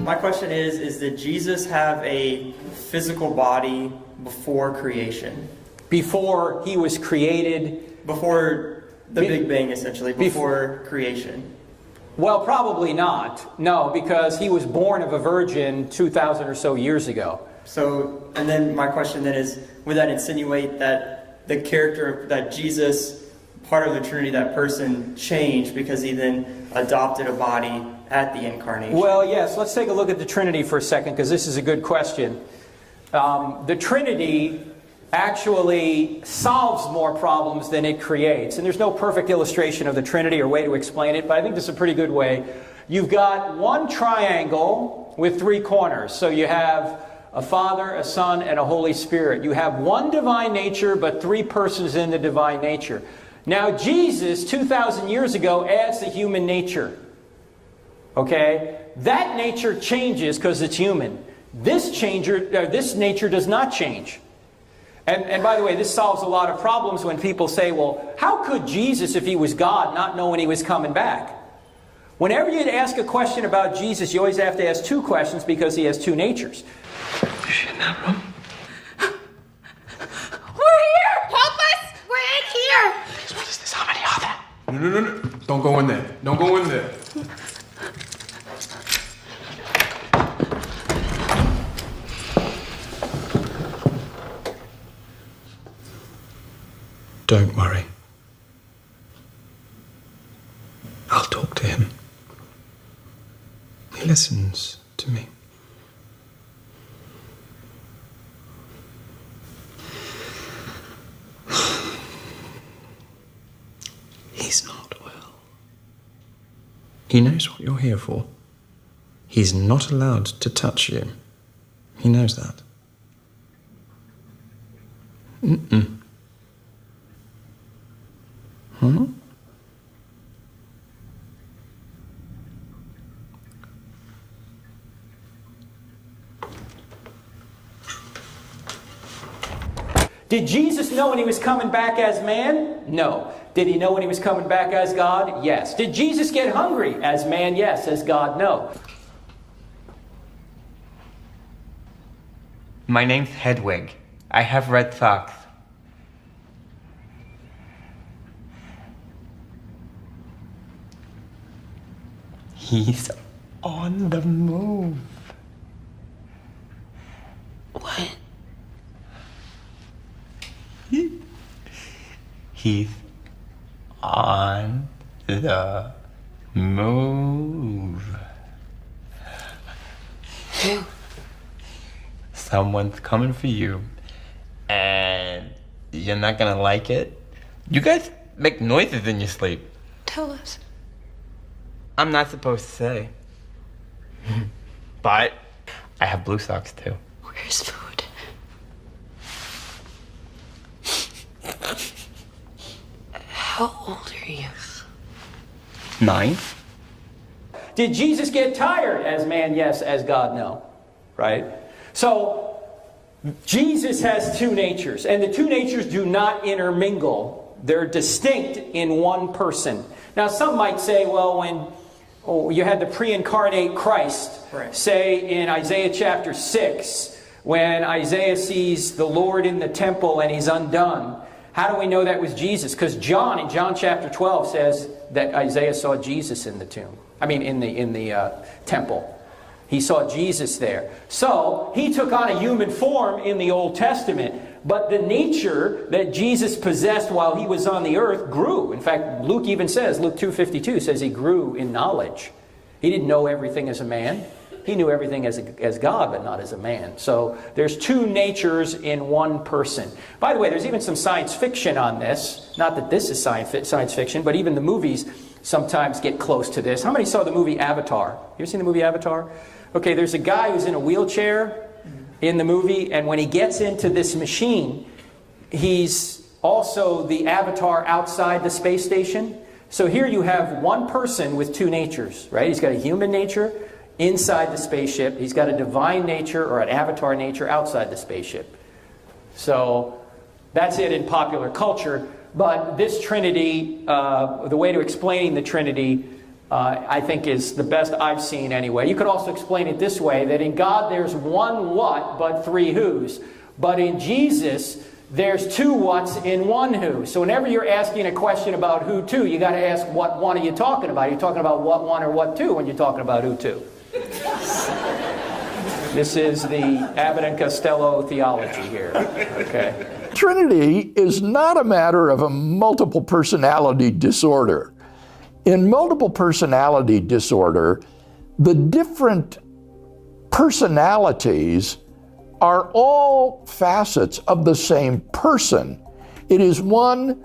My question is did Jesus have a physical body before creation? Before he was created? Before the Big Bang, essentially, before creation. Well, probably not. No, because he was born of a virgin 2,000 or so years ago. So, and then my question then is, would that insinuate that the character, that Jesus, part of the Trinity, that person changed because he then adopted a body at the incarnation? Well, yes. Let's take a look at the Trinity for a second, because this is a good question. The Trinity actually solves more problems than it creates. And there's no perfect illustration of the Trinity or way to explain it, but I think this is a pretty good way. You've got one triangle with three corners. So you have a Father, a Son, and a Holy Spirit. You have one divine nature, but three persons in the divine nature. Now Jesus, 2,000 years ago, adds the human nature. Okay? That nature changes because it's human. This nature does not change. And by the way, this solves a lot of problems when people say, well, how could Jesus, if he was God, not know when he was coming back? Whenever you ask a question about Jesus, you always have to ask two questions because he has two natures. Is she in that room? We're here! Help us! We're in here! What is this? How many are there? No. Don't go in there. Don't go in there. Don't worry. I'll talk to him. He listens to me. He's not well. He knows what you're here for. He's not allowed to touch you. He knows that. Huh? Did Jesus know when he was coming back as man? No. Did he know when he was coming back as God? Yes. Did Jesus get hungry as man? Yes. As God? No. My name's Hedwig. I have red socks. He's on the move. What? He's on the move. Who? Someone's coming for you, and you're not gonna like it. You guys make noises in your sleep. Tell us. I'm not supposed to say. But I have blue socks too. Where's food? How old are you? 9. Did Jesus get tired as man? Yes. As God? No. Right? So, Jesus has two natures, and the two natures do not intermingle. They're distinct in one person. Now, some might say, well, when you had the pre-incarnate Christ, right, say in Isaiah chapter 6, when Isaiah sees the Lord in the temple and he's undone, how do we know that was Jesus? Because John, in John chapter 12, says that Isaiah saw Jesus in the tomb. I mean, in the temple. He saw Jesus there. So, he took on a human form in the Old Testament. But the nature that Jesus possessed while he was on the earth grew. In fact, Luke even says, Luke 2:52 says he grew in knowledge. He didn't know everything as a man. He knew everything as God, but not as a man. So there's two natures in one person. By the way, there's even some science fiction on this. Not that this is science fiction, but even the movies sometimes get close to this. How many saw the movie Avatar? You ever seen the movie Avatar? Okay, there's a guy who's in a wheelchair in the movie, and when he gets into this machine, he's also the avatar outside the space station. So here you have one person with two natures, right? He's got a human nature inside the spaceship. He's got a divine nature or an avatar nature outside the spaceship. So that's it in popular culture. But this Trinity, the way to explaining the Trinity, I think is the best I've seen anyway. You could also explain it this way, that in God there's one what, but three who's. But in Jesus, there's two what's in one who. So whenever you're asking a question about who to, you got to ask what one are you talking about. Are you talking about what one or what two when you're talking about who to? This is the Abbott and Costello theology here. Okay. Trinity is not a matter of a multiple personality disorder. In multiple personality disorder, the different personalities are all facets of the same person. It is one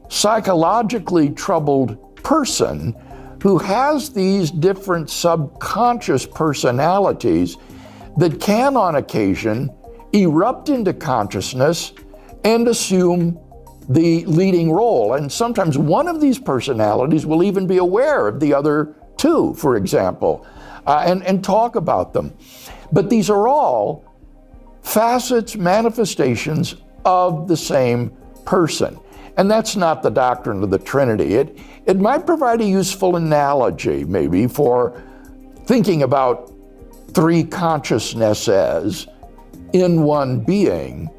psychologically troubled person who has these different subconscious personalities that can, on occasion, erupt into consciousness and assume the leading role. And sometimes one of these personalities will even be aware of the other two, for example, and talk about them. But these are all facets, manifestations of the same person. And that's not the doctrine of the Trinity. It might provide a useful analogy, maybe, for thinking about three consciousnesses in one being,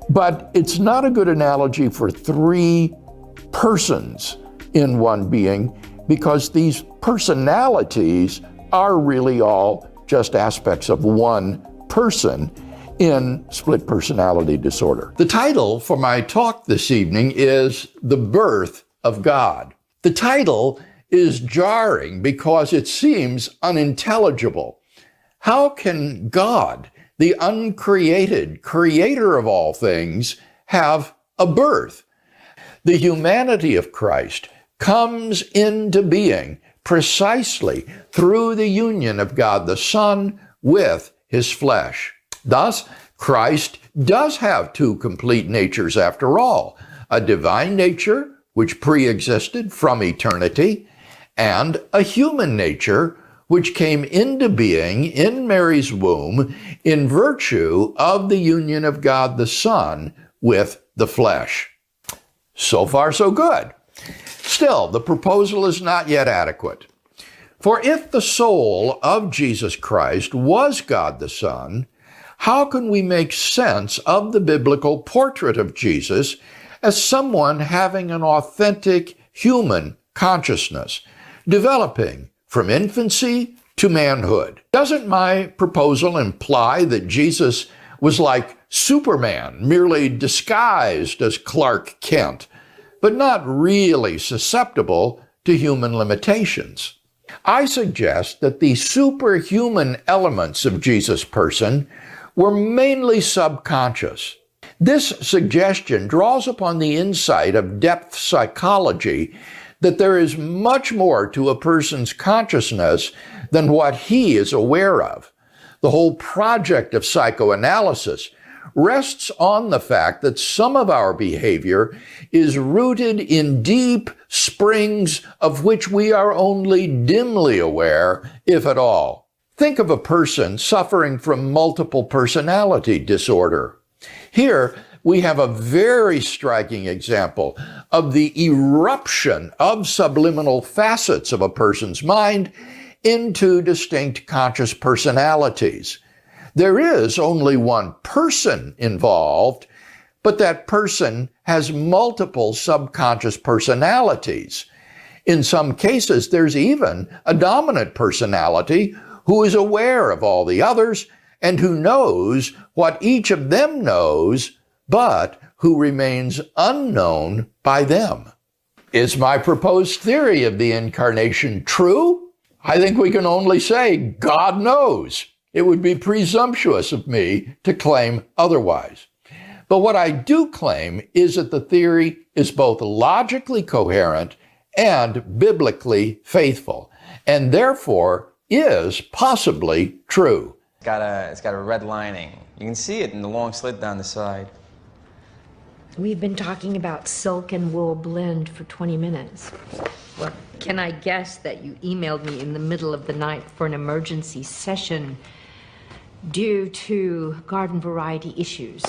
but it's not a good analogy for three persons in one being, because these personalities are really all just aspects of one person in split personality disorder. The title for my talk this evening is The Birth of God. The title is jarring because it seems unintelligible. How can God, the uncreated creator of all things, have a birth? The humanity of Christ comes into being precisely through the union of God the Son with his flesh. Thus, Christ does have two complete natures after all, a divine nature, which pre-existed from eternity, and a human nature, which came into being in Mary's womb in virtue of the union of God the Son with the flesh. So far, so good. Still, the proposal is not yet adequate. For if the soul of Jesus Christ was God the Son, how can we make sense of the biblical portrait of Jesus as someone having an authentic human consciousness, developing from infancy to manhood? Doesn't my proposal imply that Jesus was like Superman, merely disguised as Clark Kent, but not really susceptible to human limitations? I suggest that the superhuman elements of Jesus' person were mainly subconscious. This suggestion draws upon the insight of depth psychology that there is much more to a person's consciousness than what he is aware of. The whole project of psychoanalysis rests on the fact that some of our behavior is rooted in deep springs of which we are only dimly aware, if at all. Think of a person suffering from multiple personality disorder. Here, we have a very striking example of the eruption of subliminal facets of a person's mind into distinct conscious personalities. There is only one person involved, but that person has multiple subconscious personalities. In some cases, there's even a dominant personality who is aware of all the others and who knows what each of them knows, but who remains unknown by them. Is my proposed theory of the incarnation true? I think we can only say God knows. It would be presumptuous of me to claim otherwise. But what I do claim is that the theory is both logically coherent and biblically faithful, and therefore is possibly true. It's got a red lining. You can see it in the long slit down the side. We've been talking about silk and wool blend for 20 minutes. Well, can I guess that you emailed me in the middle of the night for an emergency session due to garden variety issues?